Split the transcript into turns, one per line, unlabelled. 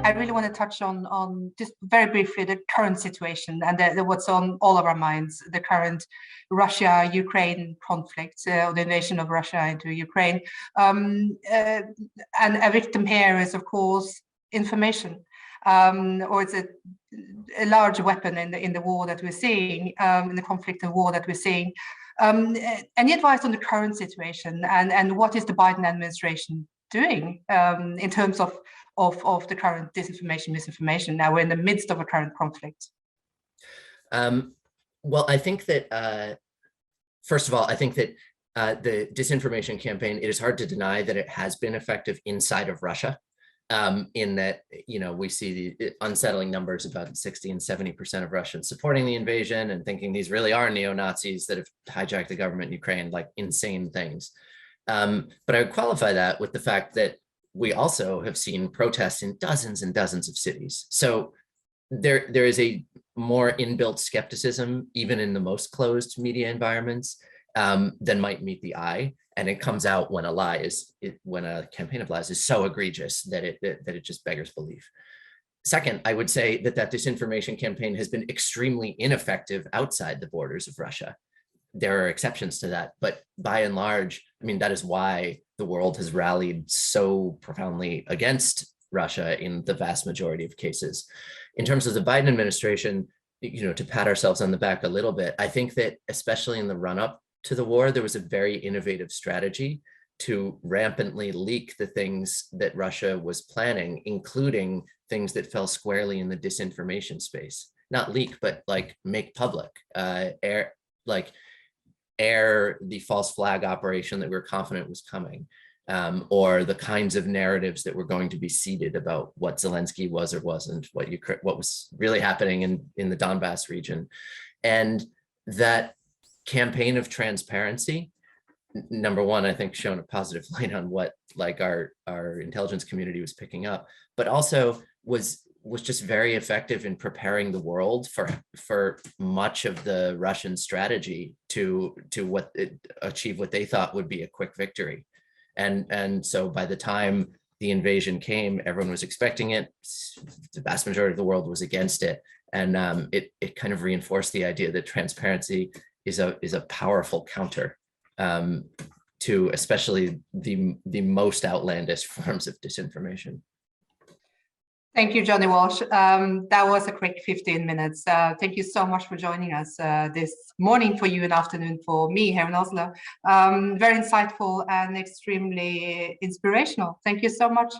I really want to touch on just very briefly the current situation and what's on all of our minds, the current Russia-Ukraine conflict, the invasion of Russia into Ukraine. And a victim here is, of course, information, or it's a large weapon in the war that we're seeing, in the conflict and war that we're seeing. Any advice on the current situation and what is the Biden administration doing in terms of the current disinformation, misinformation? Now we're in the midst of a current conflict.
Well, I think that, first of all, I think that the disinformation campaign, it is hard to deny that it has been effective inside of Russia, in that, we see the unsettling numbers about 60 and 70% of Russians supporting the invasion and thinking these really are neo-Nazis that have hijacked the government in Ukraine, like insane things. But I would qualify that with the fact that we also have seen protests in dozens and dozens of cities. So there is a more inbuilt skepticism, even in the most closed media environments, than might meet the eye. And it comes out when when a campaign of lies is so egregious that it just beggars belief. Second, I would say that disinformation campaign has been extremely ineffective outside the borders of Russia. There are exceptions to that, but by and large, I mean, that is why the world has rallied so profoundly against Russia in the vast majority of cases. In terms of the Biden administration, to pat ourselves on the back a little bit, I think that especially in the run-up to the war, there was a very innovative strategy to rampantly leak the things that Russia was planning, including things that fell squarely in the disinformation space. Not leak, but like make public, air the false flag operation that we were confident was coming, or the kinds of narratives that were going to be seeded about what Zelensky was or wasn't, what was really happening in the Donbass region. And that campaign of transparency, number one, I think shone a positive light on what our intelligence community was picking up, but also was just very effective in preparing the world for much of the Russian strategy to achieve what they thought would be a quick victory. And so by the time the invasion came, everyone was expecting it. The vast majority of the world was against it. And it kind of reinforced the idea that transparency is a powerful counter to especially the most outlandish forms of disinformation.
Thank you, Johnny Walsh. That was a quick 15 minutes. Thank you so much for joining us this morning for you and afternoon for me here in Oslo. Very insightful and extremely inspirational. Thank you so much.